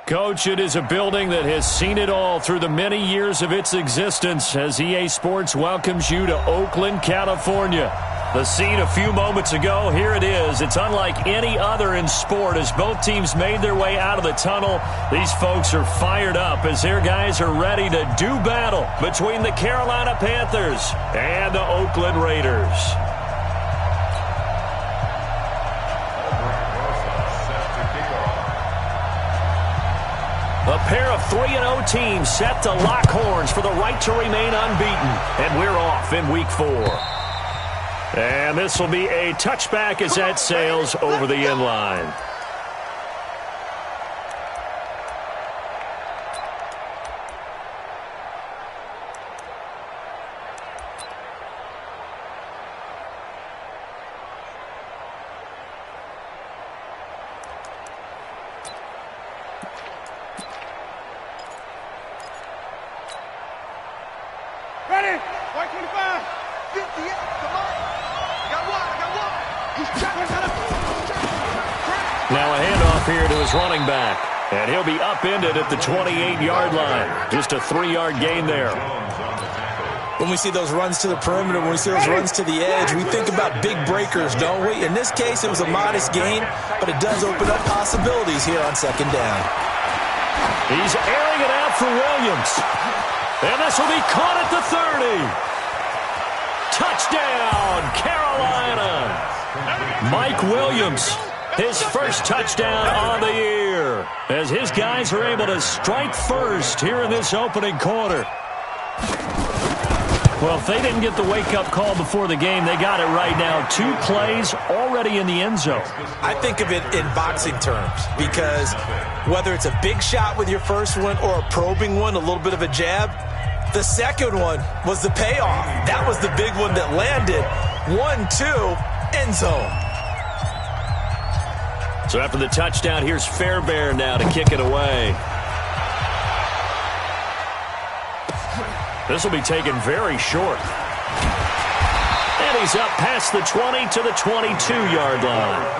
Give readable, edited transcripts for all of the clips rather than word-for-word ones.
Coach, it is a building that has seen it all through the many years of its existence as EA Sports welcomes you to Oakland, California. The scene a few moments ago, here it is. It's unlike any other in sport as both teams made their way out of the tunnel. These folks are fired up as their guys are ready to do battle between the Carolina Panthers and the Oakland Raiders. A pair of 3-0 teams set to lock horns for the right to remain unbeaten. And we're off in Week 4. And this will be a touchback as that sails over the end line. Ready? 125. 58. Come on. I got one. He's trapping. Now a handoff here to his running back. And he'll be upended at the 28-yard line. Just a 3-yard gain there. When we see those runs to the perimeter, when we see those runs to the edge, we think about big breakers, don't we? In this case, it was a modest gain, but it does open up possibilities here on second down. He's airing it out for Williams. And this will be caught at the 30. Touchdown, Carolina. Mike Williams, his first touchdown on the year, as his guys are able to strike first here in this opening quarter. Well, if they didn't get the wake-up call before the game, they got it right now. 2 plays already in the end zone. I think of it in boxing terms because whether it's a big shot with your first one or a probing one, a little bit of a jab, the second one was the payoff. That was the big one that landed. 1-2, end zone. So after the touchdown, here's Fairbairn now to kick it away. This will be taken very short. And he's up past the 20 to the 22-yard line.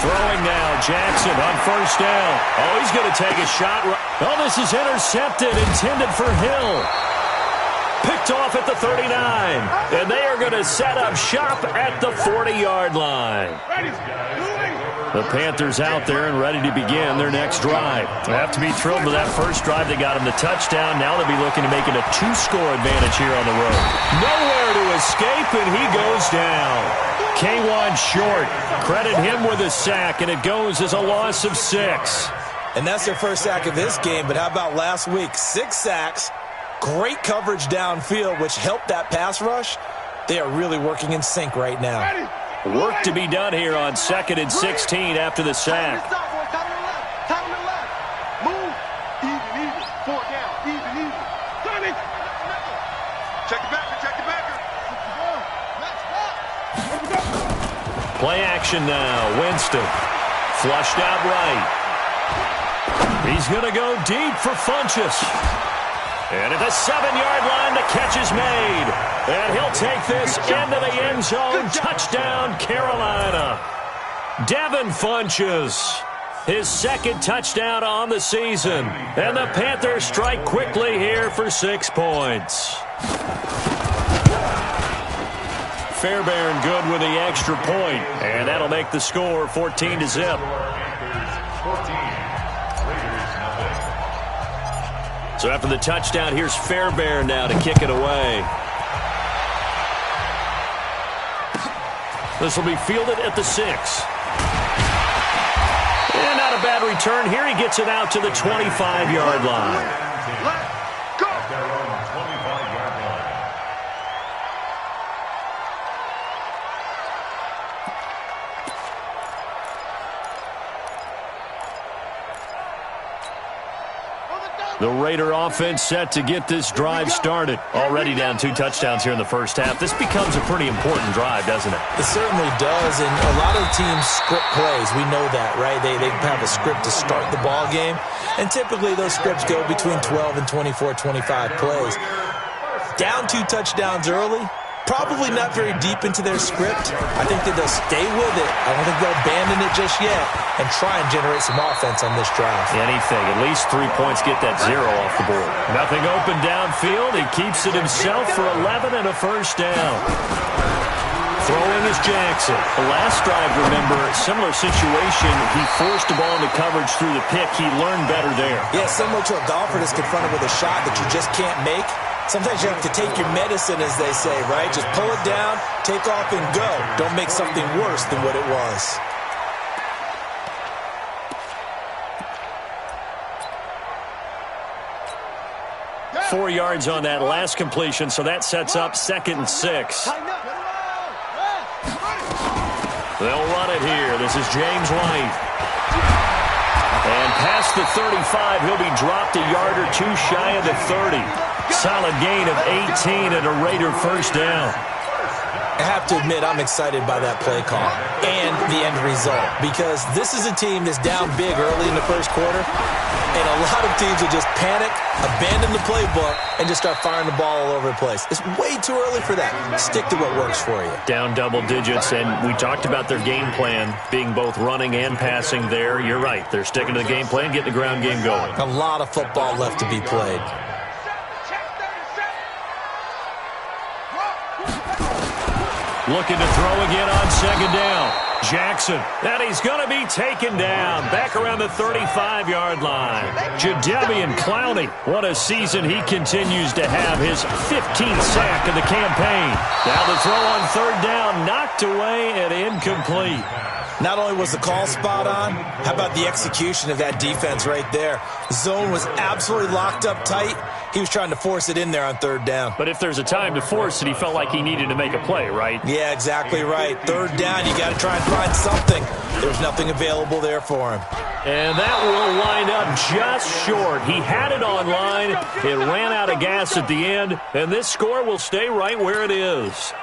Throwing now, Jackson on first down. Oh, he's going to take a shot. Oh, this is intercepted, intended for Hill. Picked off at the 39. And they are going to set up shop at the 40-yard line. The Panthers out there and ready to begin their next drive. They have to be thrilled with that first drive. They got him the touchdown. Now they'll be looking to make it a 2-score advantage here on the road. Nowhere to escape, and he goes down. K1 short. Credit him with a sack, and it goes as a loss of 6. And that's their first sack of this game, but how about last week? 6 sacks, great coverage downfield, which helped that pass rush. They are really working in sync right now. Work to be done here on 2nd and 16 after the sack. Move. Even. 4 down. Even. Check the backer. Play action now. Winston. Flushed out right. He's going to go deep for Funchess. And at the 7-yard line, the catch is made. And he'll take this into the end zone. Touchdown, Carolina. Devin Funchess, his 2nd touchdown on the season. And the Panthers strike quickly here for 6 points. Fairbairn good with the extra point. And that'll make the score 14-0. So after the touchdown, here's Fairbairn now to kick it away. This will be fielded at the 6. And not a bad return here. He gets it out to the 25-yard line. Let's go. The Raider offense set to get this drive started. Already down 2 touchdowns here in the first half. This becomes a pretty important drive, doesn't it? It certainly does, and a lot of teams script plays. We know that, right? They have a script to start the ball game, and typically those scripts go between 12 and 24, 25 plays. Down 2 touchdowns early, probably not very deep into their script. I think that they'll stay with it. I don't think they'll abandon it just yet and try and generate some offense on this drive. Anything. At least 3 points, get that 0 off the board. Nothing open downfield. He keeps it himself for 11 and a first down. Throwing is Jackson. The last drive, remember, similar situation. He forced the ball into coverage through the pick. He learned better there. Yeah, similar to a golfer that's confronted with a shot that you just can't make. Sometimes you have to take your medicine, as they say, right? Just pull it down, take off, and go. Don't make something worse than what it was. 4 yards on that last completion, so that sets up 2nd and 6. They'll run it here. This is James White. And past the 35, he'll be dropped a yard or 2 shy of the 30. Solid gain of 18 and a Raider first down. I have to admit, I'm excited by that play call and the end result, because this is a team that's down big early in the first quarter, and a lot of teams will just panic, abandon the playbook, and just start firing the ball all over the place. It's way too early for that. Stick to what works for you. Down double digits, and we talked about their game plan being both running and passing there. You're right. They're sticking to the game plan, getting the ground game going. A lot of football left to be played. Looking to throw again on 2nd down. Jackson, and he's going to be taken down. Back around the 35-yard line. Jadeveon Clowney, what a season he continues to have. His 15th sack of the campaign. Now the throw on 3rd down, knocked away and incomplete. Not only was the call spot on, how about the execution of that defense right there? Zone was absolutely locked up tight. He was trying to force it in there on 3rd down. But if there's a time to force it, he felt like he needed to make a play, right? Yeah, exactly right. 3rd down, you got to try and find something. There's nothing available there for him. And that will wind up just short. He had it on line. It ran out of gas at the end, and this score will stay right where it is.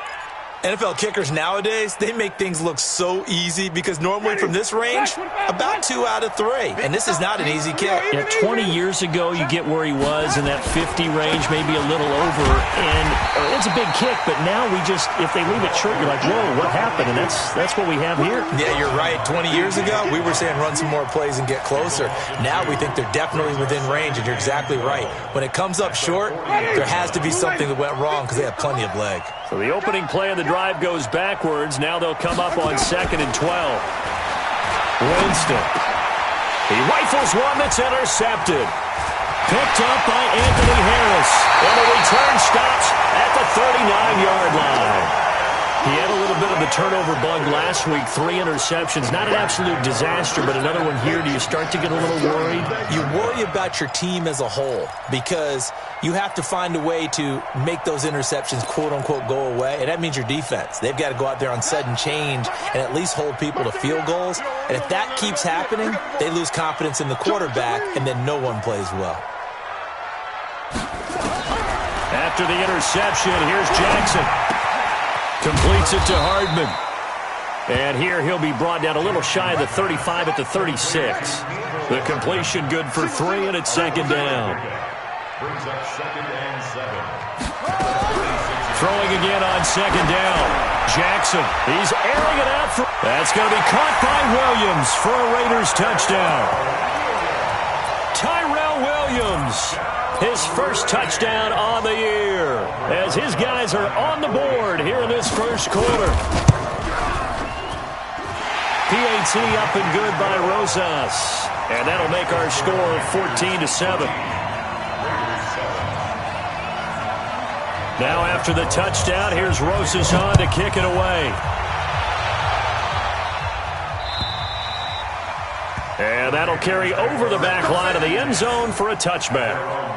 NFL kickers nowadays, they make things look so easy because normally from this range, about 2 out of 3. And this is not an easy kick. Yeah, 20 years ago, you get where he was in that 50 range, maybe a little over. And it's a big kick, but now we just, if they leave it short, you're like, whoa, what happened? And that's what we have here. Yeah, you're right. 20 years ago, we were saying run some more plays and get closer. Now we think they're definitely within range, and you're exactly right. When it comes up short, there has to be something that went wrong because they have plenty of leg. So the opening play of the drive goes backwards. Now they'll come up on 2nd and 12. Winston. He rifles one that's intercepted. Picked up by Anthony Harris. And the return stops at the 39-yard line. He had a little bit of the turnover bug last week. 3 interceptions. Not an absolute disaster, but another one here. Do you start to get a little worried? You worry about your team as a whole because you have to find a way to make those interceptions, quote-unquote, go away, and that means your defense. They've got to go out there on sudden change and at least hold people to field goals. And if that keeps happening, they lose confidence in the quarterback, and then no one plays well. After the interception, here's Jackson. Completes it to Hardman. And here he'll be brought down a little shy of the 35 at the 36. The completion good for 3, and it's 2nd down. Throwing again on 2nd down. Jackson, he's airing it out. That's going to be caught by Williams for a Raiders touchdown. Tyrell Williams. His first touchdown on the year as his guys are on the board here in this first quarter. PAT up and good by Rosas. And that'll make our score 14-7. Now after the touchdown, here's Rosas on to kick it away. And that'll carry over the back line of the end zone for a touchback.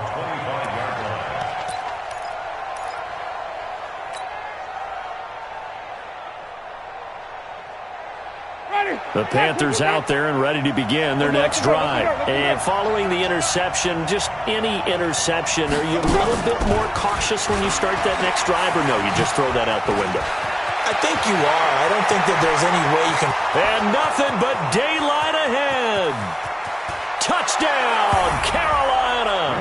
The Panthers out there and ready to begin their next drive. And following the interception, just any interception, are you a little bit more cautious when you start that next drive, or no, you just throw that out the window? I think you are. I don't think that there's any way you can. And nothing but daylight ahead. Touchdown, Carolina.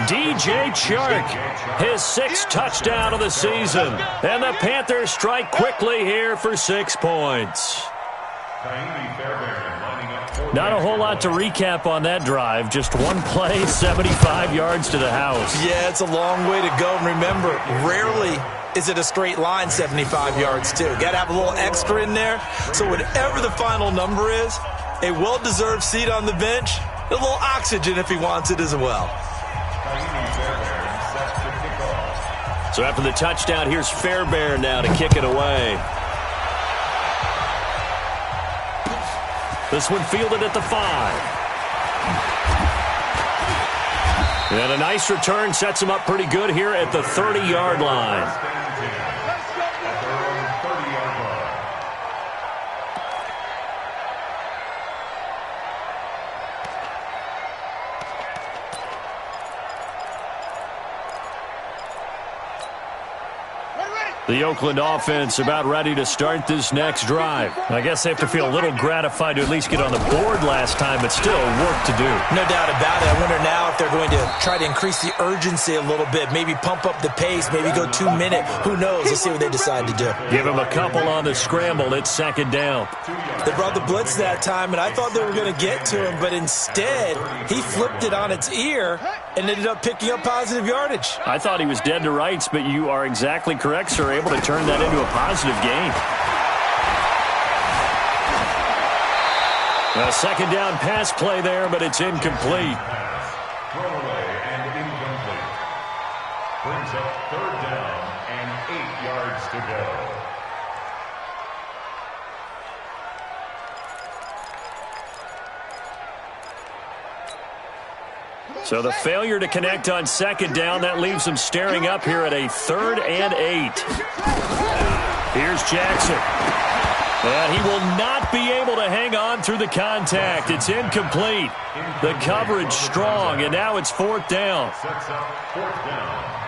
DJ Chark, his 6th touchdown of the season. And the Panthers strike quickly here for 6 points. Not a whole lot to recap on that drive. Just one play, 75 yards to the house. Yeah, it's a long way to go. And remember, rarely is it a straight line 75 yards, too. Got to have a little extra in there. So whatever the final number is, a well-deserved seat on the bench, a little oxygen if he wants it as well. So after the touchdown, here's Fairbairn now to kick it away. This one fielded at the 5. And a nice return sets him up pretty good here at the 30-yard line. The Oakland offense about ready to start this next drive. I guess they have to feel a little gratified to at least get on the board last time, but still work to do. No doubt about it. I wonder now if they're going to try to increase the urgency a little bit, maybe pump up the pace, maybe go 2-minute. Who knows? Let's see what they decide to do. Give him a couple on the scramble. It's 2nd down. They brought the blitz that time, and I thought they were going to get to him, but instead he flipped it on its ear and ended up picking up positive yardage. I thought he was dead to rights, but you are exactly correct, sir. Able to turn that into a positive gain. A 2nd down pass play there, but it's incomplete. Throwaway and incomplete. Brings up 3rd down and 8 yards to go. So the failure to connect on 2nd down, that leaves them staring up here at a 3rd and 8. Here's Jackson. And he will not be able to hang on through the contact. It's incomplete. The coverage strong, and now it's 4th down. Sets up 4th down.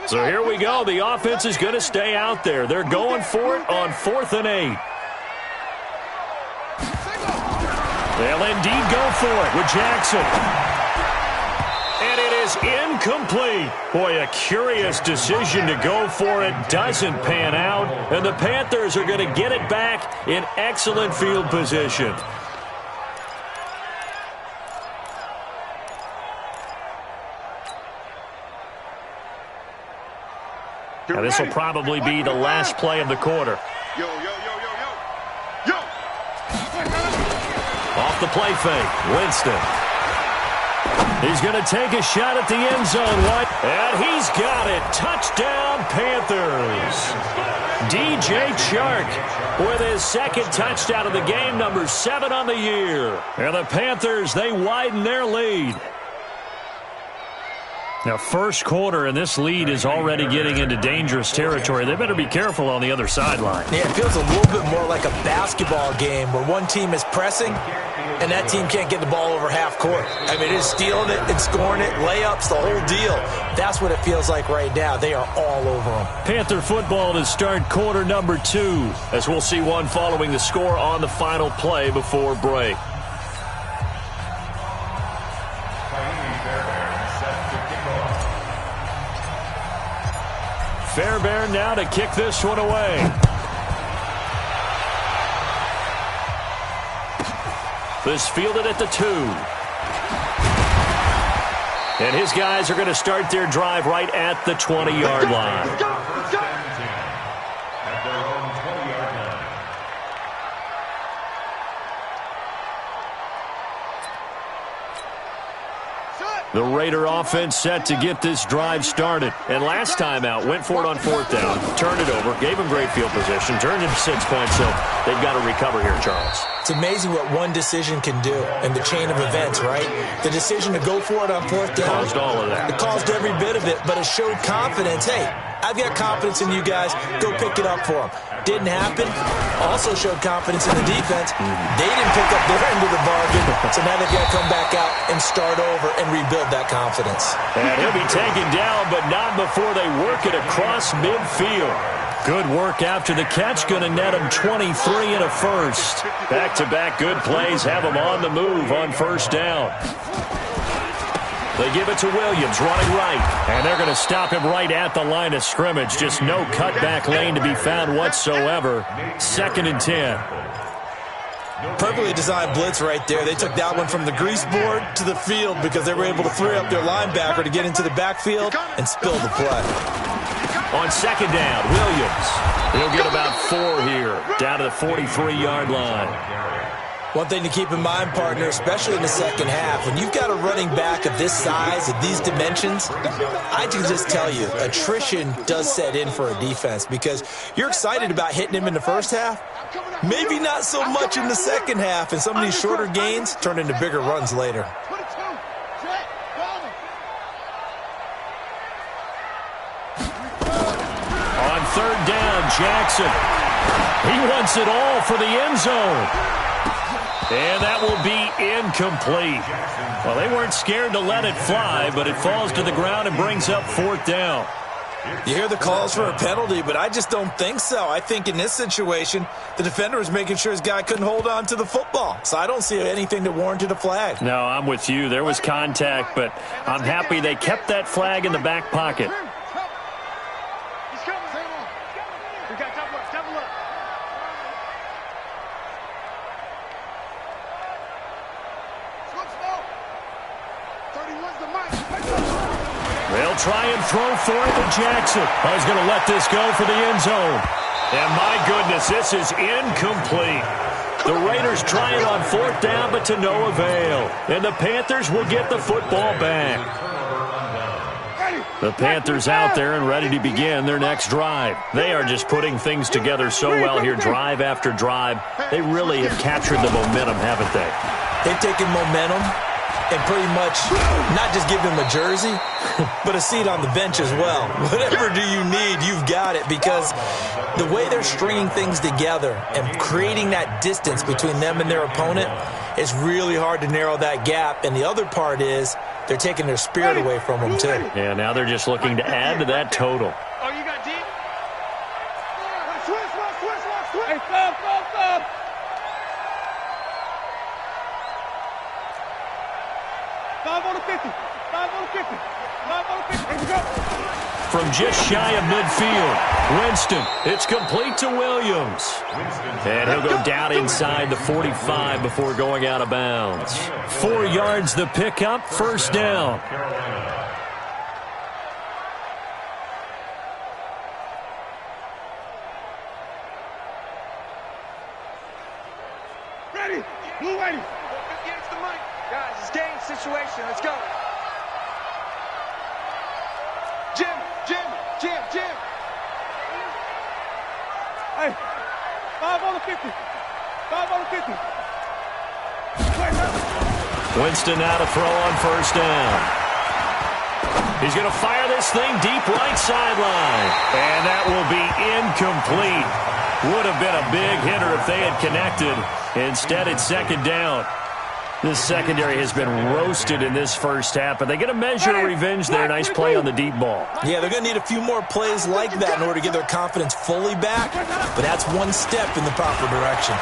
So here we go. The offense is going to stay out there. They're going for it on 4th and 8. They'll indeed go for it with Jackson. And it is incomplete. Boy, a curious decision to go for it. Doesn't pan out. And the Panthers are going to get it back in excellent field position. Now, this will probably be the last play of the quarter. Yo, yo, yo, yo, yo. Yo. Off the play fake, Winston. He's going to take a shot at the end zone. And he's got it. Touchdown, Panthers. DJ Chark with his 2nd touchdown of the game, number 7 on the year. And the Panthers, they widen their lead. Now, 1st quarter, and this lead is already getting into dangerous territory. They better be careful on the other sideline. Yeah, it feels a little bit more like a basketball game where one team is pressing and that team can't get the ball over half court. I mean, it's stealing it, it's scoring it, layups, the whole deal. That's what it feels like right now. They are all over them. Panther football to start quarter number 2, as we'll see one following the score on the final play before break. Fairbairn now to kick this one away. This fielded at the 2. And his guys are going to start their drive right at the 20-yard line. At their own 20-yard line. Shut. The Raider offense set to get this drive started. And last time out, went for it on 4th down, turned it over, gave them great field position, turned into 6 points, so they've got to recover here, Charles. It's amazing what one decision can do in the chain of events, right? The decision to go for it on 4th down. Caused all of that. It caused every bit of it, but it showed confidence. Hey, I've got confidence in you guys. Go pick it up for them. Didn't happen. Also showed confidence in the defense. They didn't pick up their end of the bargain, so now they've got to come back out and start over and rebuild that confidence. And he'll be taken down, but not before they work it across midfield. Good work after the catch. Going to net him 23 and a first. Back-to-back good plays have him on the move on 1st down. They give it to Williams, running right. And they're going to stop him right at the line of scrimmage. Just no cutback lane to be found whatsoever. 2nd and 10. Perfectly designed blitz right there. They took that one from the grease board to the field because they were able to free up their linebacker to get into the backfield and spill the play. On 2nd down, Williams. He'll get about 4 here, down to the 43-yard line. One thing to keep in mind, partner, especially in the second half, when you've got a running back of this size, of these dimensions, I can just tell you, attrition does set in for a defense because you're excited about hitting him in the first half, maybe not so much in the second half, and some of these shorter gains turn into bigger runs later. On 3rd down, Jackson. He wants it all for the end zone. And that will be incomplete. Well, they weren't scared to let it fly, but it falls to the ground and brings up 4th down. You hear the calls for a penalty, but I just don't think so. I think in this situation, the defender was making sure his guy couldn't hold on to the football. So I don't see anything that warranted a flag. No, I'm with you. There was contact, but I'm happy they kept that flag in the back pocket. They'll try and throw for it to Jackson. I was going to let this go for the end zone. And my goodness, this is incomplete. The Raiders try it on 4th down, but to no avail. And the Panthers will get the football back. The Panthers out there and ready to begin their next drive. They are just putting things together so well here, drive after drive. They really have captured the momentum, haven't they? They've taken momentum and pretty much not just give them a jersey, but a seat on the bench as well. Whatever do you need, you've got it, because the way they're stringing things together and creating that distance between them and their opponent is really hard to narrow that gap. And the other part is they're taking their spirit away from them, too. Yeah, now they're just looking to add to that total. Oh, you got deep? Switch. Hey, stop. 5 on the 50. 5 on the 50. 5 on the 50. Here we go. From just shy of midfield, Winston. It's complete to Williams. And he'll go down inside the 45 before going out of bounds. 4 yards the pickup, 1st down. Ready. Blue ready. Get us the money. Guys, it's game situation. Let's go. Jim. Hey, 5 on the 50. 5 on the 50. Winston now to throw on 1st down. He's going to fire this thing deep right sideline. And that will be incomplete. Would have been a big hitter if they had connected. Instead, it's 2nd down. This secondary has been roasted in this first half, but they get a measure of revenge there. Nice play on the deep ball. Yeah, they're going to need a few more plays like that in order to get their confidence fully back, but that's one step in the proper direction.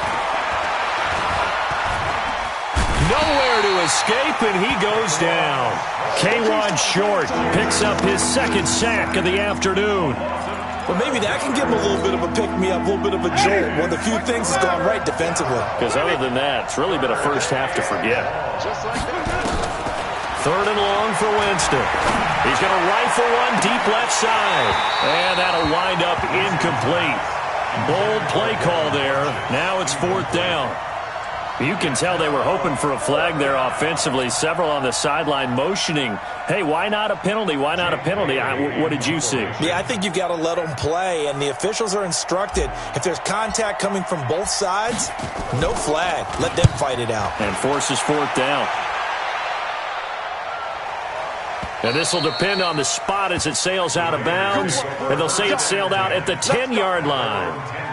Nowhere to escape, and he goes down. K1 Short picks up his 2nd sack of the afternoon. Well, maybe that can give him a little bit of a pick-me-up, a little bit of a jolt. One of the few things that's gone right defensively. Because other than that, it's really been a first half to forget. 3rd and long for Winston. He's going to rifle one deep left side. And that'll wind up incomplete. Bold play call there. Now it's 4th down. You can tell they were hoping for a flag there offensively. Several on the sideline motioning, hey, why not a penalty? Why not a penalty? What did you see? Yeah, I think you've got to let them play, and the officials are instructed, if there's contact coming from both sides, no flag. Let them fight it out. And forces fourth down. And this will depend on the spot as it sails out of bounds, and they'll say it sailed out at the 10-yard line.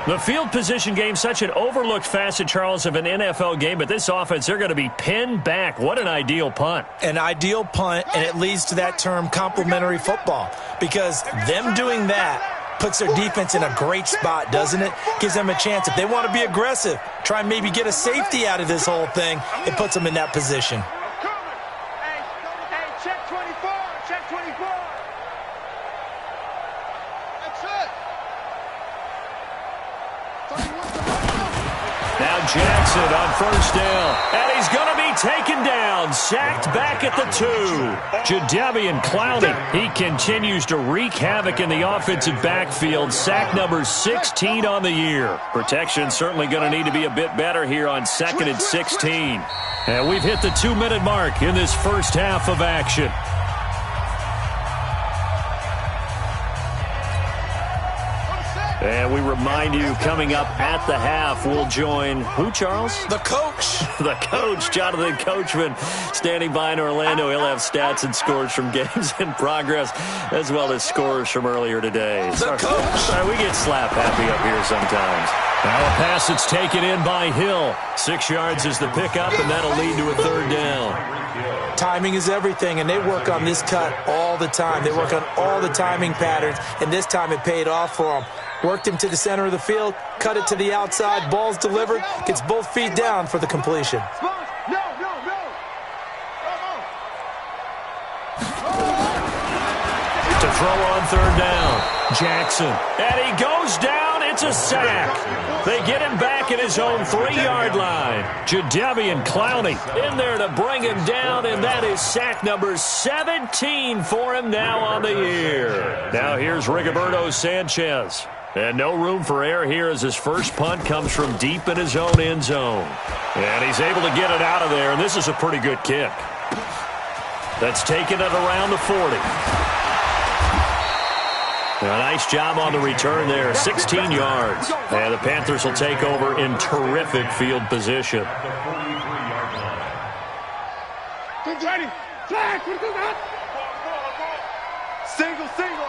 The field position game, such an overlooked facet, Charles, of an NFL game, but this offense, they're going to be pinned back. What an ideal punt. An ideal punt, and it leads to that term complementary football, because them doing that puts their defense in a great spot, doesn't it? Gives them a chance. If they want to be aggressive, try and maybe get a safety out of this whole thing, it puts them in that position. Hey, check 24. Check 24. That's it. Now Jackson on first down, and he's going to be taken down, sacked back at the 2. Jadeveon Clowney, he continues to wreak havoc in the offensive backfield. Sack number 16 on the year. Protection certainly going to need to be a bit better here on 2nd and 16. And we've hit the 2-minute mark in this first half of action. And we remind you, coming up at the half, we'll join who, Charles? The coach. The coach, Jonathan Coachman, standing by in Orlando. He'll have stats and scores from games in progress, as well as scores from earlier today. The coach. Sorry, we get slap happy up here sometimes. Now a pass that's taken in by Hill. 6 yards is the pickup, and that'll lead to a 3rd down. Timing is everything, and they work on this cut all the time. They work on all the timing patterns, and this time it paid off for them. Worked him to the center of the field, cut it to the outside, ball's delivered, gets both feet down for the completion. No. To throw on 3rd down, Jackson. And he goes down. It's a sack. They get him back at his own 3-yard line. Jadeveon Clowney in there to bring him down, and that is sack number 17 for him now on the year. Now here's Rigoberto Sanchez. And no room for error here as his first punt comes from deep in his own end zone. And he's able to get it out of there, and this is a pretty good kick. That's taken it around the 40. A nice job on the return there, 16 yards. And the Panthers will take over in terrific field position. Single,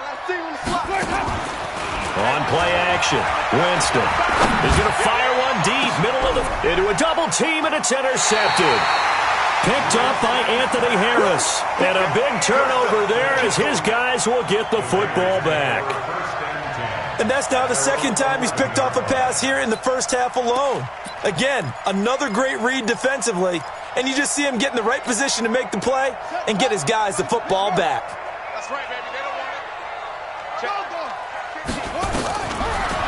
that's single the slot. On play action, Winston is going to fire one deep, middle of the, into a double team, and it's intercepted. Picked up by Anthony Harris. And a big turnover there as his guys will get the football back. And that's now the second time he's picked off a pass here in the first half alone. Again, another great read defensively, and you just see him get in the right position to make the play and get his guys the football back. That's right, baby. They don't want it. Check.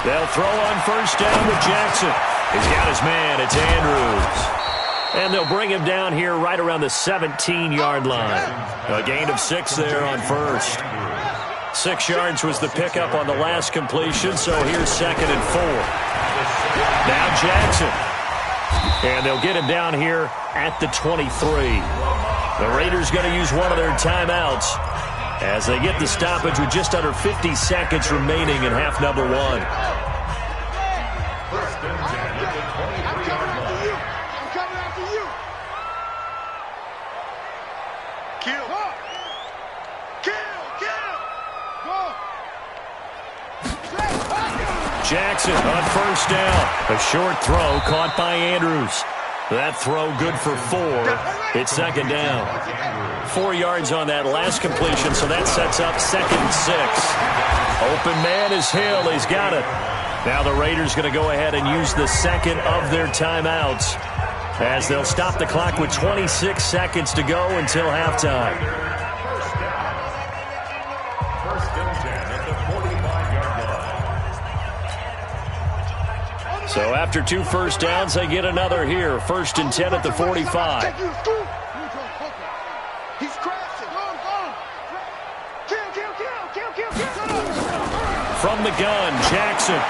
They'll throw on first down with Jackson. He's got his man. It's Andrews. And they'll bring him down here right around the 17-yard line. A gain of 6 there on first. 6 yards was the pickup on the last completion, so here's 2nd and 4. Now Jackson. And they'll get him down here at the 23. The Raiders going to use one of their timeouts as they get the stoppage with just under 50 seconds remaining in half number 1. First and 10 at the 23-yard line. I'm coming after you. Kill. Jackson on first down. A short throw caught by Andrews. That throw good for 4. It's 2nd down. 4 yards on that last completion, so that sets up 2nd and 6. Open man is Hill. He's got it. Now the Raiders going to go ahead and use the second of their timeouts as they'll stop the clock with 26 seconds to go until halftime. First and 10 at the 45-yard line. So after 2 first downs, they get another here. 1st and 10 at the 45. He's crashing. Kill. From the gun, Jackson.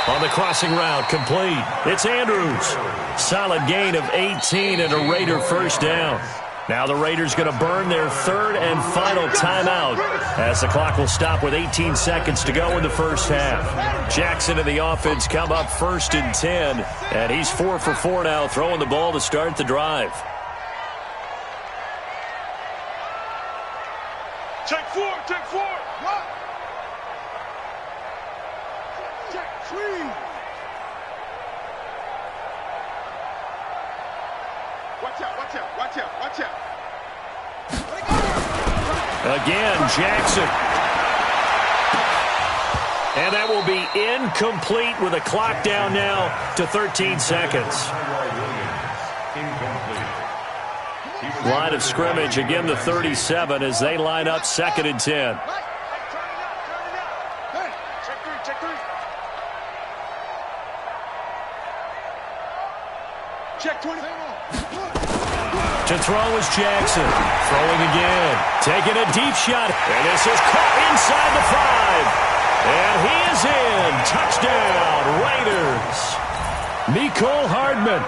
On the crossing route, complete. It's Andrews. Solid gain of 18 and a Raider first down. Now the Raiders going to burn their third and final timeout as the clock will stop with 18 seconds to go in the first half. Jackson and the offense come up first and 10, and he's 4 for 4 now, throwing the ball to start the drive. Check four, check four. What? Check three. Watch out, watch out, watch out, watch out. Again, Jackson. And that will be incomplete with a clock down now to 13 seconds. Line of scrimmage, again the 37 as they line up 2nd and 10. Check 20. To throw is Jackson. Throwing again. Taking a deep shot. And this is caught inside the 5. And he is in. Touchdown, Raiders. Mecole Hardman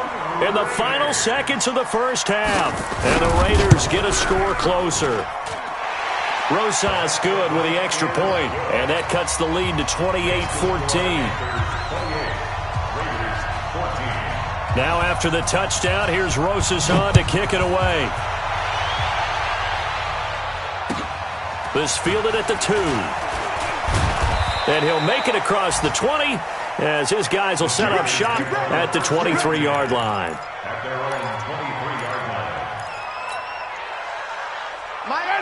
in the final seconds of the first half. And the Raiders get a score closer. Rosas good with the extra point. And that cuts the lead to 28-14. Now after the touchdown, here's Rosas on to kick it away. This fielded at the 2. And he'll make it across the 20 as his guys will set up shop at the 23-yard line. At their own 23-yard line.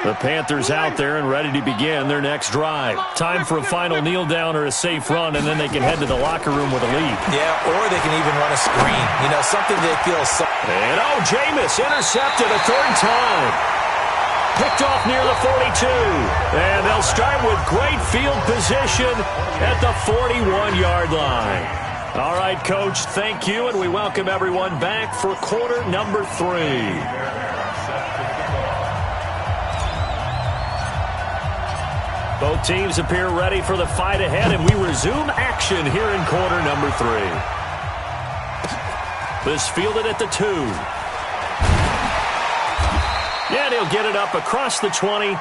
The Panthers out there and ready to begin their next drive. Time for a final kneel down or a safe run, and then they can head to the locker room with a lead. Yeah, or they can even run a screen. You know, something they feel so. And Jameis intercepted a third time. Picked off near the 42. And they'll start with great field position at the 41-yard line. All right, Coach, thank you, and we welcome everyone back for quarter number 3. Both teams appear ready for the fight ahead, and we resume action here in quarter number 3. This fielded at the 2. And he'll get it up across the 20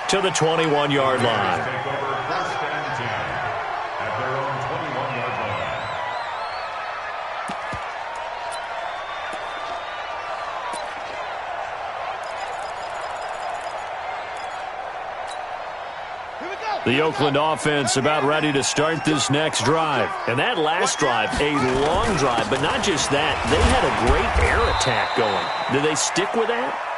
to the 21-yard line. Take over 1st and 10 at their own 21-yard line. The Oakland offense about ready to start this next drive. And that last drive, a long drive, but not just that. They had a great air attack going. Do they stick with that?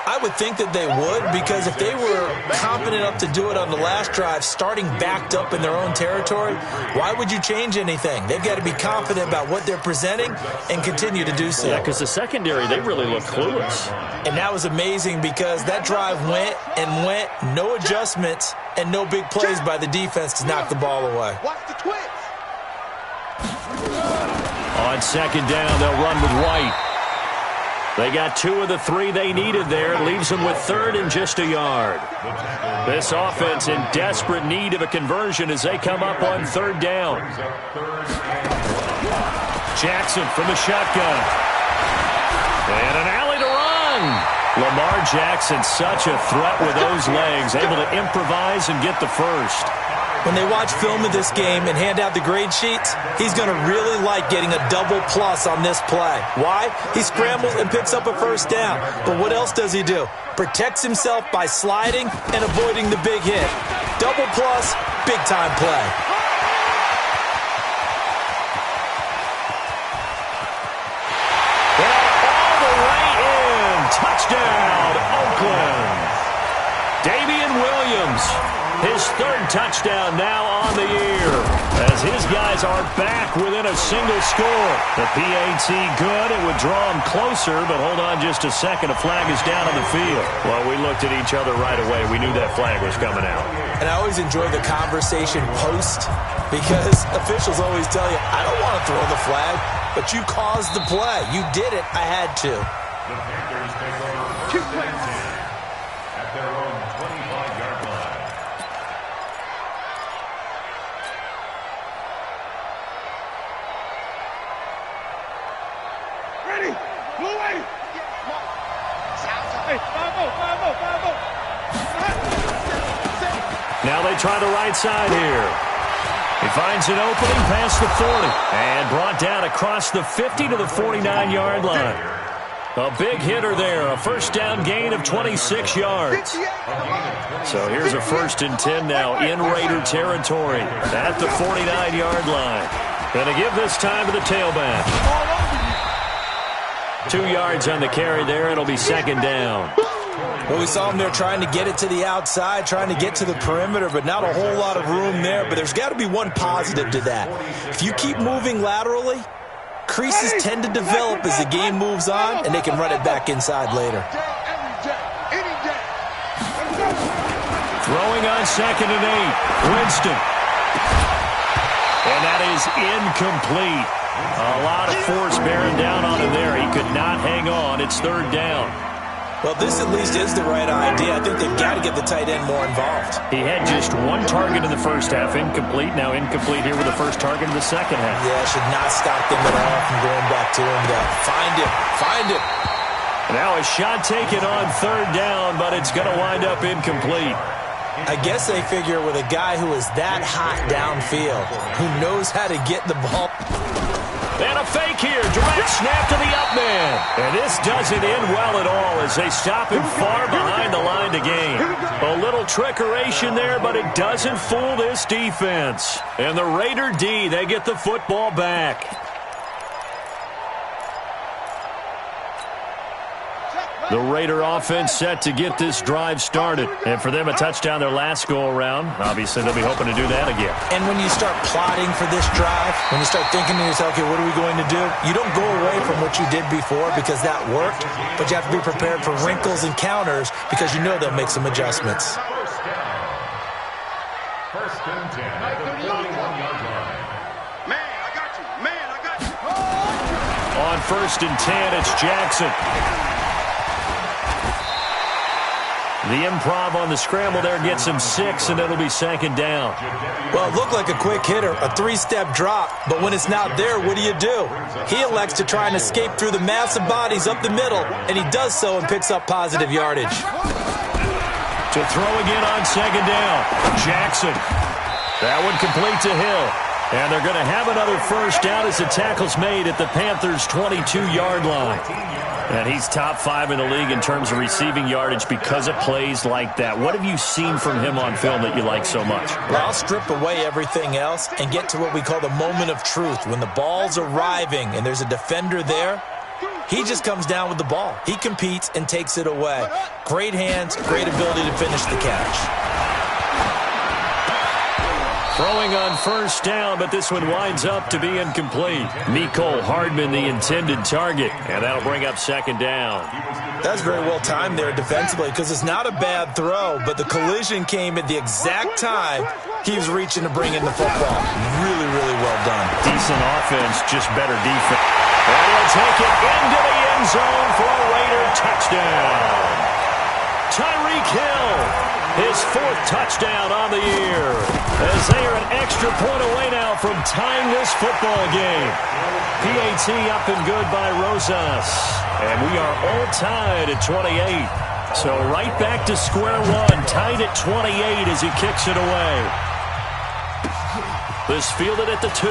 I would think that they would, because if they were confident enough to do it on the last drive, starting backed up in their own territory, why would you change anything? They've got to be confident about what they're presenting and continue to do so. Yeah, because the secondary, they really look clueless. And that was amazing because that drive went and went, no adjustments, and no big plays by the defense to knock the ball away. Watch the twins. On 2nd down, they'll run with White. They got 2 of the 3 they needed there. It leaves them with 3rd and just a yard. This offense in desperate need of a conversion as they come up on 3rd down. Jackson from the shotgun. And an alley to run. Lamar Jackson, such a threat with those legs, able to improvise and get the first. When they watch film of this game and hand out the grade sheets, he's going to really like getting a double plus on this play. Why? He scrambles and picks up a first down. But what else does he do? Protects himself by sliding and avoiding the big hit. Double plus, big-time play. All the way in. Touchdown, Oakland. Damian Williams. His 3rd touchdown now on the year as his guys are back within a single score. The PAT good. It would draw him closer, but hold on just a second. A flag is down on the field. Well, we looked at each other right away. We knew that flag was coming out. And I always enjoy the conversation post because officials always tell you, I don't want to throw the flag, but you caused the play. You did it. I had to. The Panthers take over 1st and 10 at their own 25-yard line. Now they try the right side here. He finds an opening past the 40 and brought down across the 50 to the 49-yard line. A big hitter there, a first down gain of 26 yards. So here's a 1st and 10 now in Raider territory at the 49-yard line. Going to give this time to the tailback. 2 yards on the carry there. It'll be 2nd down. Well, we saw him there trying to get it to the outside, trying to get to the perimeter, but not a whole lot of room there. But there's got to be one positive to that. If you keep moving laterally, creases tend to develop as the game moves on, and they can run it back inside later. Throwing on 2nd and 8. Winston. And that is incomplete. A lot of force bearing down on him there. He could not hang on. It's 3rd down. Well, this at least is the right idea. I think they've got to get the tight end more involved. He had just 1 target in the first half, incomplete. Now incomplete here with the first target in the second half. Yeah, should not stop them at all from going back to him. Find him. Now a shot taken on 3rd down, but it's going to wind up incomplete. I guess they figure with a guy who is that hot downfield, who knows how to get the ball. And a fake here. Direct snap to the up man. And this doesn't end well at all as they stop him far behind the line to gain. A little trickeration there, but it doesn't fool this defense. And the Raider D, they get the football back. The Raider offense set to get this drive started. And for them, a touchdown their last go-around. Obviously, they'll be hoping to do that again. And when you start plotting for this drive, when you start thinking to yourself, okay, what are we going to do? You don't go away from what you did before because that worked, but you have to be prepared for wrinkles and counters because you know they'll make some adjustments. 1st and 10 at the 41-yard line. Man, I got you. On 1st and 10, it's Jackson. The improv on the scramble there gets him 6, and it'll be 2nd down. Well, it looked like a quick hitter, a 3-step drop, but when it's not there, what do? He elects to try and escape through the massive bodies up the middle, and he does so and picks up positive yardage. To throw again on 2nd down, Jackson. That one complete to Hill. And they're going to have another first down as the tackle's made at the Panthers' 22-yard line. And he's top 5 in the league in terms of receiving yardage because of plays like that. What have you seen from him on film that you like so much? Well, I'll strip away everything else and get to what we call the moment of truth. When the ball's arriving and there's a defender there, he just comes down with the ball. He competes and takes it away. Great hands, great ability to finish the catch. Throwing on first down, but this one winds up to be incomplete. Mecole Hardman, the intended target, and that'll bring up 2nd down. That's very well timed there defensively because it's not a bad throw, but the collision came at the exact time he was reaching to bring in the football. Really, really well done. Decent offense, just better defense. And he'll take it into the end zone for a Raider touchdown. Tyreek Hill, his 4th touchdown on the year, as they are an extra point away now from tying this football game. PAT up and good by Rosas. And we are all tied at 28. So right back to square one, tied at 28 as he kicks it away. This fielded at the 2.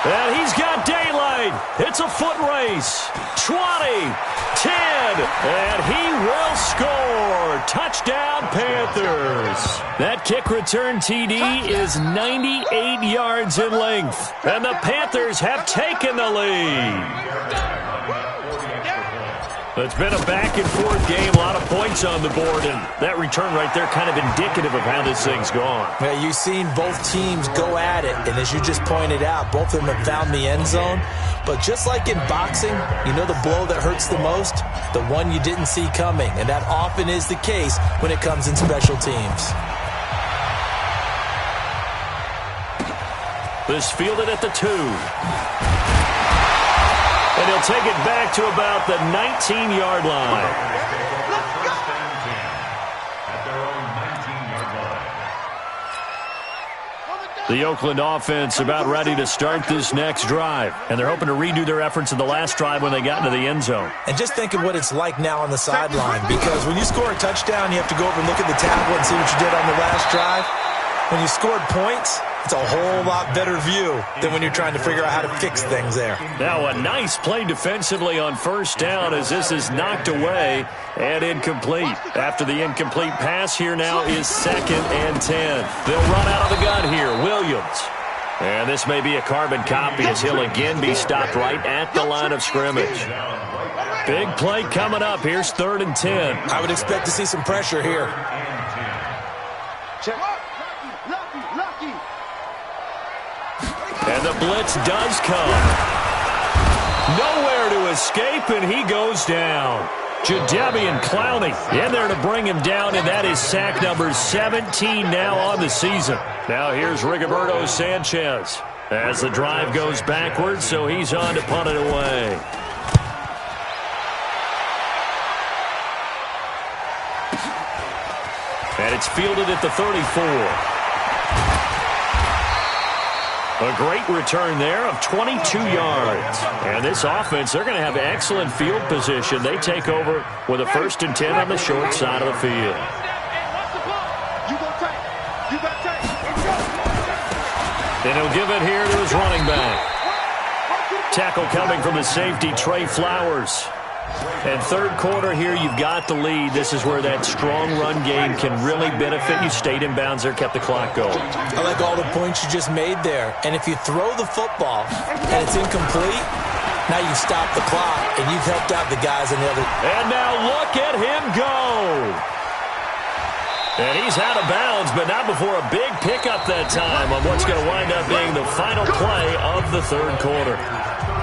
And he's got daylight. It's a foot race. 20, 10, and he will score. Touchdown, Panthers. That kick return TD is 98 yards in length. And the Panthers have taken the lead. It's been a back-and-forth game, a lot of points on the board, and that return right there kind of indicative of how this thing's gone. Yeah, you've seen both teams go at it, and as you just pointed out, both of them have found the end zone. But just like in boxing, you know the blow that hurts the most? The one you didn't see coming, and that often is the case when it comes in special teams. This fielded at the 2. And he'll take it back to about the 19-yard line. The Oakland offense about ready to start this next drive. And they're hoping to redo their efforts in the last drive when they got into the end zone. And just think of what it's like now on the sideline, because when you score a touchdown, you have to go over and look at the tablet and see what you did on the last drive. When you scored points, it's a whole lot better view than when you're trying to figure out how to fix things there. Now a nice play defensively on first down as this is knocked away and incomplete. After the incomplete pass, here now is 2nd and 10. They'll run out of the gun here. Williams. And this may be a carbon copy as he'll again be stopped right at the line of scrimmage. Big play coming up. Here's 3rd and 10. I would expect to see some pressure here. And the blitz does come. Nowhere to escape, and he goes down. Jadeveon Clowney in there to bring him down, and that is sack number 17 now on the season. Now here's Rigoberto Sanchez as the drive goes backwards, so he's on to punt it away. And it's fielded at the 34. A great return there of 22 yards. And this offense, they're going to have excellent field position. They take over with a 1st and 10 on the short side of the field. And he'll give it here to his running back. Tackle coming from the safety, Trey Flowers. And 3rd quarter here, you've got the lead. This is where that strong run game can really benefit you. Stayed in bounds there, kept the clock going. I like all the points you just made there. And if you throw the football and it's incomplete, now you've stopped the clock and you've helped out the guys on the other. And now look at him go. And he's out of bounds, but not before a big pickup that time on what's going to wind up being the final play of the 3rd quarter.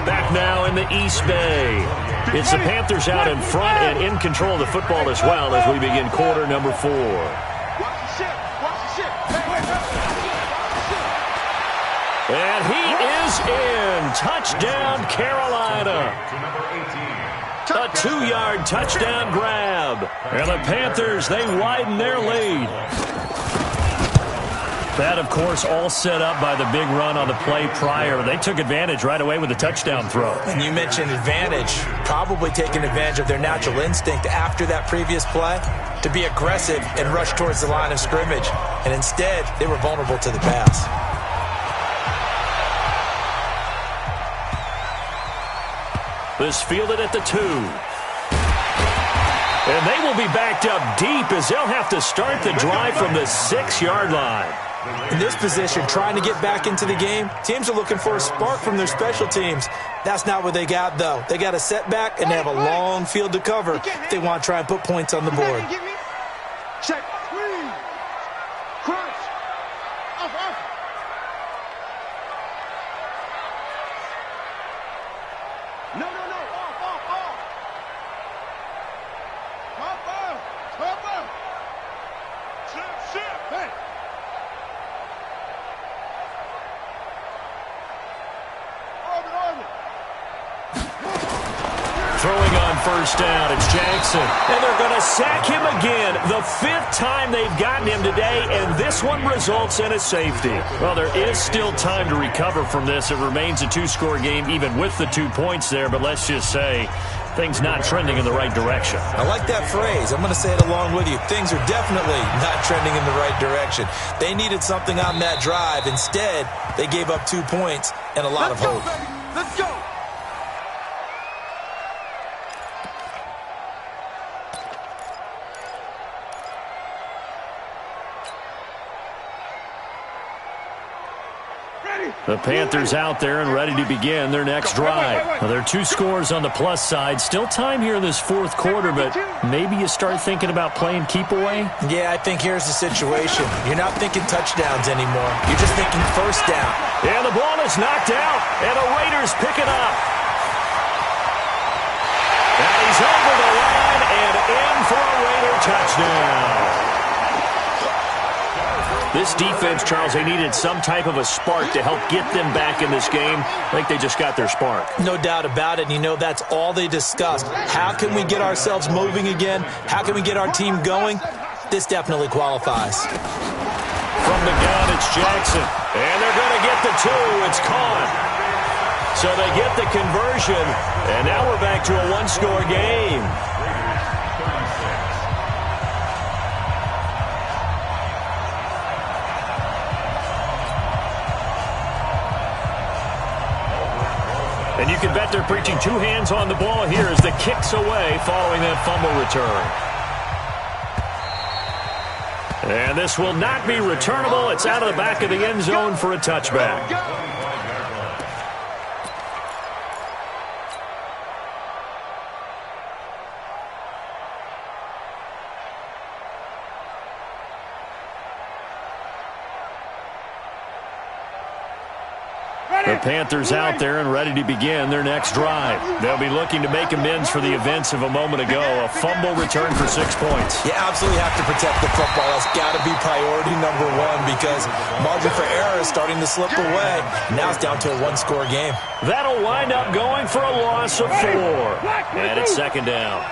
Back now in the East Bay. It's the Panthers out in front and in control of the football as well as we begin quarter number 4. And he is in. Touchdown, Carolina. A 2-yard touchdown grab. And the Panthers, they widen their lead. That, of course, all set up by the big run on the play prior. They took advantage right away with the touchdown throw. And you mentioned advantage, probably taking advantage of their natural instinct after that previous play to be aggressive and rush towards the line of scrimmage. And instead, they were vulnerable to the pass. This fielded at the 2. And they will be backed up deep as they'll have to start the drive from the 6-yard line. In this position, trying to get back into the game, teams are looking for a spark from their special teams. That's not what they got, though. They got a setback, and they have a long field to cover if they want to try and put points on the board. Check. Crunch. Off. No. Off. Top. Ship. Hey. Throwing on first down, it's Jackson. And they're going to sack him again. The 5th time they've gotten him today, and this one results in a safety. Well, there is still time to recover from this. It remains a 2-score game, even with the 2 points there. But let's just say things not trending in the right direction. I like that phrase. I'm going to say it along with you. Things are definitely not trending in the right direction. They needed something on that drive. Instead, they gave up 2 points and a lot of hope. Let's go. The Panthers out there and ready to begin their next drive. Well, there are 2 scores on the plus side. Still time here in this 4th quarter, but maybe you start thinking about playing keep away? Yeah, I think here's the situation. You're not thinking touchdowns anymore. You're just thinking first down. And the ball is knocked out, and the Raiders pick it up. And he's over the line and in for a Raider touchdown. This defense, Charles, they needed some type of a spark to help get them back in this game. I think they just got their spark. No doubt about it. And you know that's all they discussed. How can we get ourselves moving again? How can we get our team going? This definitely qualifies. From the gun, it's Jackson. And going to get the two. It's caught. So they get the conversion, and now we're back to a one-score game. And you can bet they're preaching two hands on the ball here as the kick's away following that fumble return. And this will not be returnable. It's out of the back of the end zone for a touchback. The Panthers out there and ready to begin their next drive. They'll be looking to make amends for the events of a moment ago. A fumble return for 6 points. You absolutely have to protect the football. That's got to be priority number one because margin for error is starting to slip away. Now it's down to a one-score game. That'll wind up going for a loss of 4. And it's second down.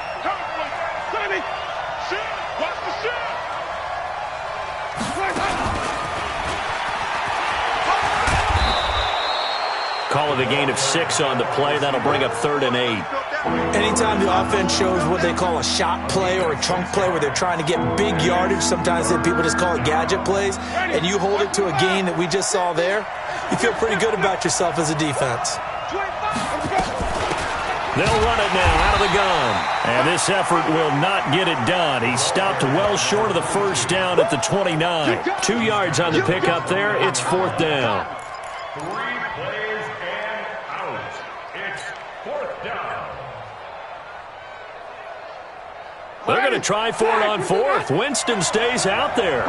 Call it a gain of 6 on the play. That'll bring up 3rd and 8. Anytime the offense shows what they call a shot play or a chunk play where they're trying to get big yardage, sometimes people just call it gadget plays, and you hold it to a gain that we just saw there, you feel pretty good about yourself as a defense. They'll run it now out of the gun. And this effort will not get it done. He stopped well short of the first down at the 29. 2 yards on the pickup there. It's 4th down. 3 plays and out. It's 4th down. They're going to try for it on 4th. Winston stays out there.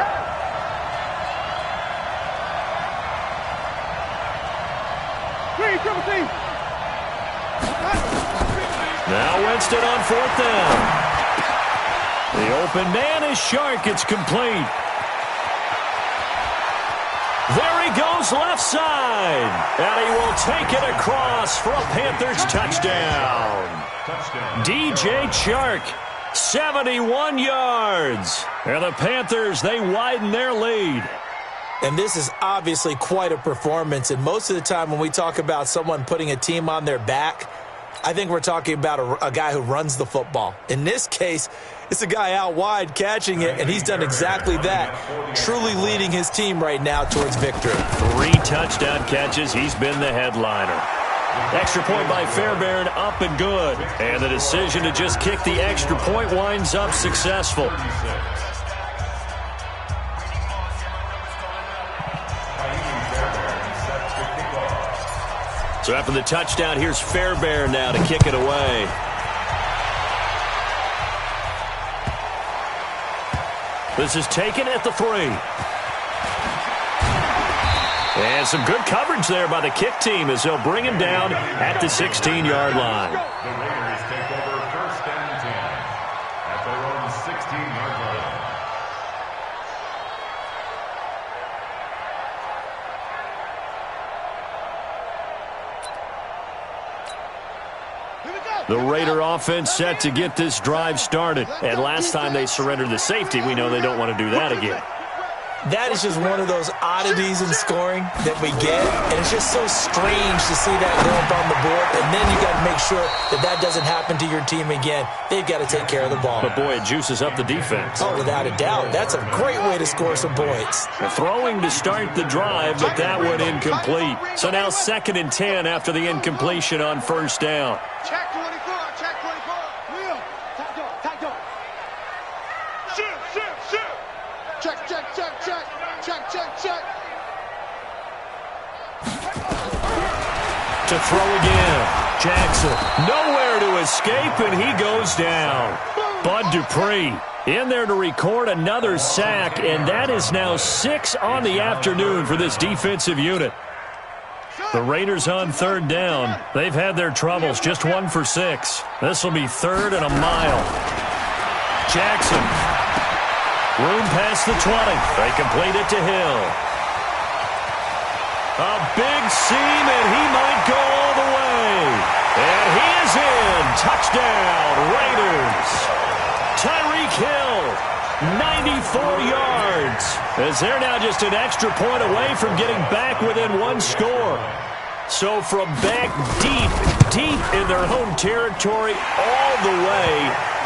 Now Winston on 4th down. The open man is Shark. It's complete. There he goes left side. And he will take it across for a Panthers touchdown. DJ Chark, 71 yards. And the Panthers, they widen their lead. And this is obviously quite a performance. And most of the time when we talk about someone putting a team on their back, I think we're talking about a guy who runs the football. In this case, it's a guy out wide catching it, and he's done exactly that, truly leading his team right now towards victory. 3 touchdown catches. He's been the headliner. Extra point by Fairbairn, up and good. And the decision to just kick the extra point winds up successful. So after the touchdown, here's Fairbairn now to kick it away. This is taken at the 3. And some good coverage there by the kick team as they'll bring him down at the 16-yard line. The Raiders take over 1st and 10 at their own 16-yard line. The Raider offense set to get this drive started. And last time they surrendered the safety, we know they don't want to do that again. That is just one of those oddities in scoring that we get, and it's just so strange to see that go up on the board, and then you got to make sure that that doesn't happen to your team again. They've got to take care of the ball. But, boy, it juices up the defense. Oh, without a doubt. That's a great way to score some points. Throwing to start the drive, but that one incomplete. So now 2nd and 10 after the incompletion on 1st down. Check 24, check 24. Will, tight door. Shoot. Check. To throw again. Jackson, nowhere to escape, and he goes down. Bud Dupree in there to record another sack, and that is now 6 on the afternoon for this defensive unit. The Raiders on 3rd down. They've had their troubles, just 1 for 6. This will be 3rd and a mile. Jackson. Room past the 20. They complete it to Hill. A big seam, and he might go all the way. And he is in. Touchdown, Raiders. Tyreek Hill 94 yards, as they're now just an extra point away from getting back within one score. So from back deep in their home territory all the way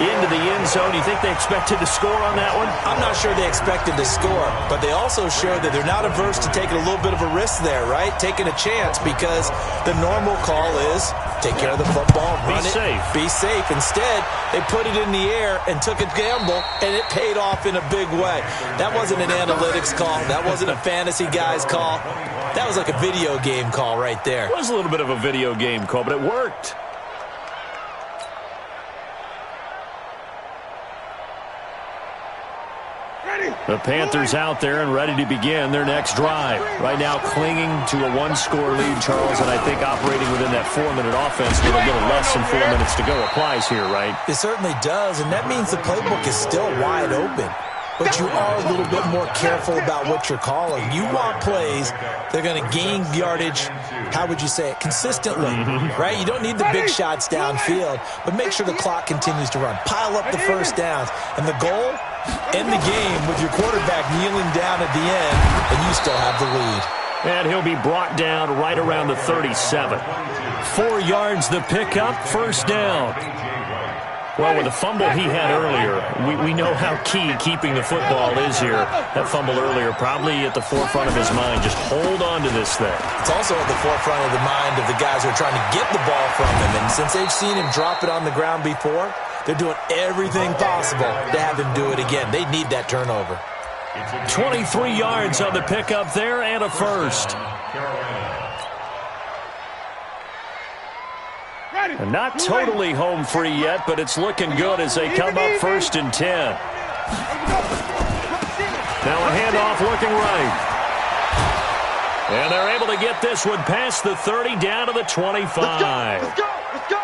into the end zone, you think they expected to score on that one? I'm not sure they expected to score, but they also showed that they're not averse to taking a little bit of a risk there, right? Taking a chance, because the normal call is take care of the football, run it, be safe. Instead, they put it in the air and took a gamble, and it paid off in a big way. That wasn't an analytics call. That wasn't a fantasy guy's call. That was like a video game call right there. It was a little bit of a video game call, but it worked. The Panthers out there and ready to begin their next drive. Right now clinging to a one-score lead, Charles, and I think operating within that 4-minute offense with a little less than 4 minutes to go applies here, right? It certainly does, and that means the playbook is still wide open. But you are a little bit more careful about what you're calling. You want plays that are going to gain yardage, how would you say it, consistently, right? You don't need the big shots downfield, but make sure the clock continues to run. Pile up the first downs. And the goal, end the game with your quarterback kneeling down at the end, and you still have the lead. And he'll be brought down right around the 37. 4 yards the pickup, first down. Well, with the fumble he had earlier, we know how key keeping the football is here. That fumble earlier probably at the forefront of his mind. Just hold on to this thing. It's also at the forefront of the mind of the guys who are trying to get the ball from him. And since they've seen him drop it on the ground before, they're doing everything possible to have him do it again. They need that turnover. 23 yards on the pickup there and a first. And not totally home free yet, but it's looking good as they come up 1st and 10. Now a handoff looking right. And they're able to get this one past the 30 down to the 25. Let's go. Let's go.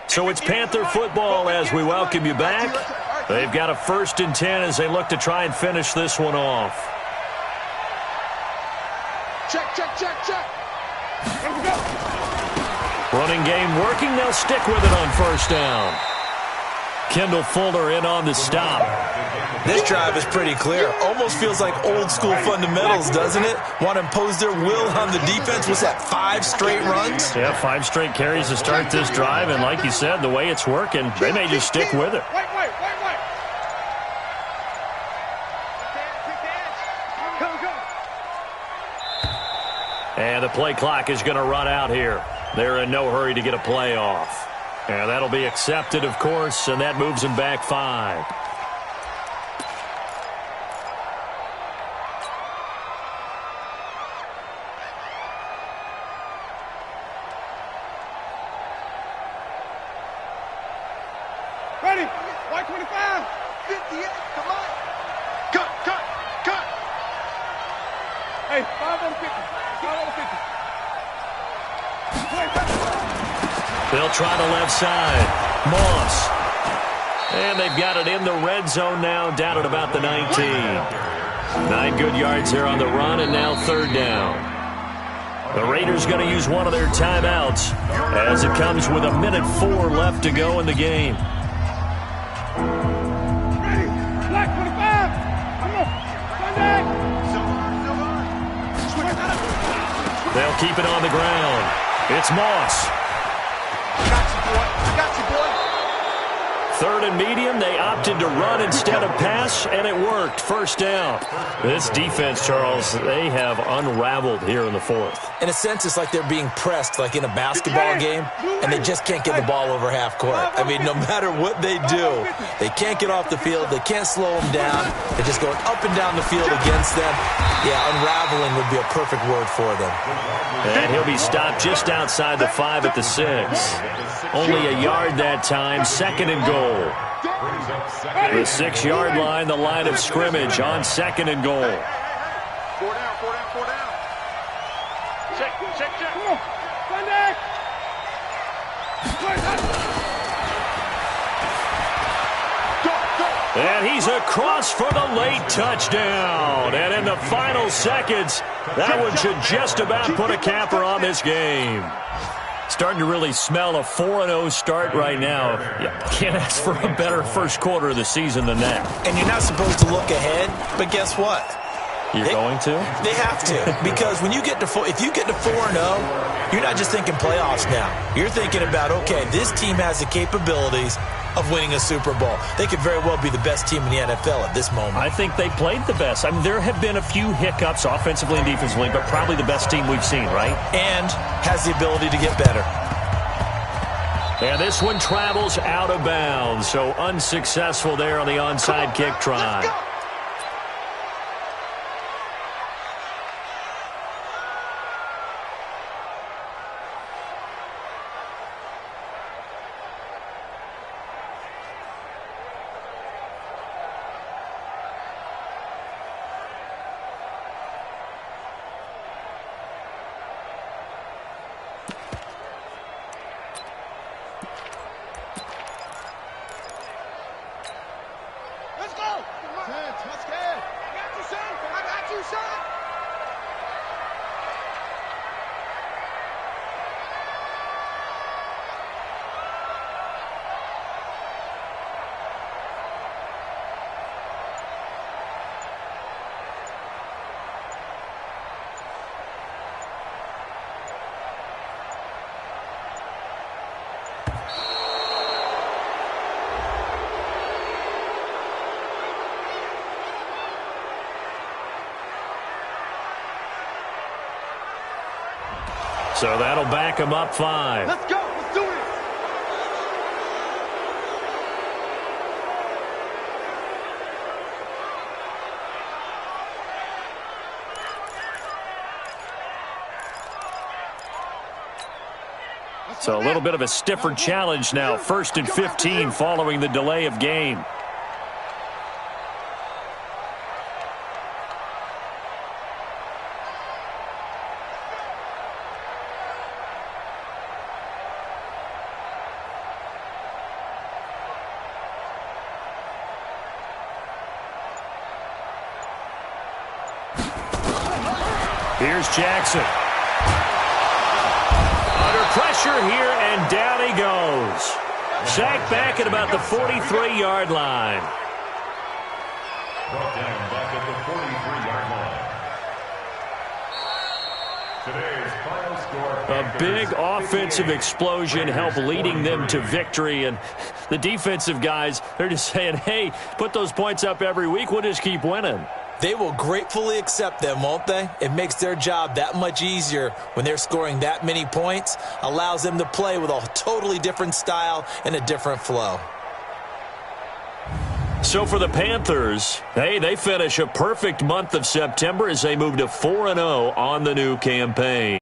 So it's Panther football as we welcome you back. They've got a 1st and 10 as they look to try and finish this one off. Check. Let's go. Running game working. They'll stick with it on 1st down. Kendall Fuller in on the stop. This drive is pretty clear. Almost feels like old school fundamentals, doesn't it? Want to impose their will on the defense. Was that 5 straight runs? Yeah, 5 straight carries to start this drive. And like you said, the way it's working, they may just stick with it. Wait. Go. And the play clock is going to run out here. They're in no hurry to get a play off. And that'll be accepted, of course, and that moves them back 5. Ready. White 25. 58. Come on. Cut. Hey, 5 on 50. 5 on 50. They'll try the left side. Moss. And they've got it in the red zone now, down at about the 19. 9 good yards here on the run, and now 3rd down. The Raiders going to use one of their timeouts as it comes with 1:04 left to go in the game. Ready. Black 25. Come on. Sunday. They'll keep it on the ground. It's Moss. Got you, boy. 3rd and medium. They opted to run instead of pass, and it worked. 1st down. This defense, Charles, they have unraveled here in the 4th. In a sense, it's like they're being pressed like in a basketball game, and they just can't get the ball over half court. I mean, no matter what they do, they can't get off the field. They can't slow them down. They're just going up and down the field against them. Yeah, unraveling would be a perfect word for them. And he'll be stopped just outside the 5 at the 6. Only a yard that time. 2nd and goal. The 6-yard line, the line of scrimmage on 2nd and goal. 4 down. Check. Come on. Sunday. Go. And he's across for the late touchdown. And in the final seconds, that one should just about put a capper on this game. Starting to really smell a 4-0 start right now. Can't ask for a better first quarter of the season than that. And you're not supposed to look ahead, but guess what? You're going to? They have to, because when you get to if you get to 4-0, you're not just thinking playoffs now. You're thinking about, okay, this team has the capabilities of winning a Super Bowl. They could very well be the best team in the NFL at this moment. I think they played the best. I mean, there have been a few hiccups offensively and defensively, but probably the best team we've seen, right? And has the ability to get better. And this one travels out of bounds, so unsuccessful there on the onside kick try. So that'll back him up 5. Let's go. Let's do it. So a little bit of a stiffer challenge now. 1st and 15 following the delay of game. Here's Jackson. Under pressure here, and down he goes. Sacked back at about the 43-yard line. Brought down back at the 43-yard line. Today's final score. A big offensive explosion helped leading them to victory. And the defensive guys, they're just saying, hey, put those points up every week. We'll just keep winning. They will gratefully accept them, won't they? It makes their job that much easier when they're scoring that many points. Allows them to play with a totally different style and a different flow. So for the Panthers, hey, they finish a perfect month of September as they move to 4-0 on the new campaign.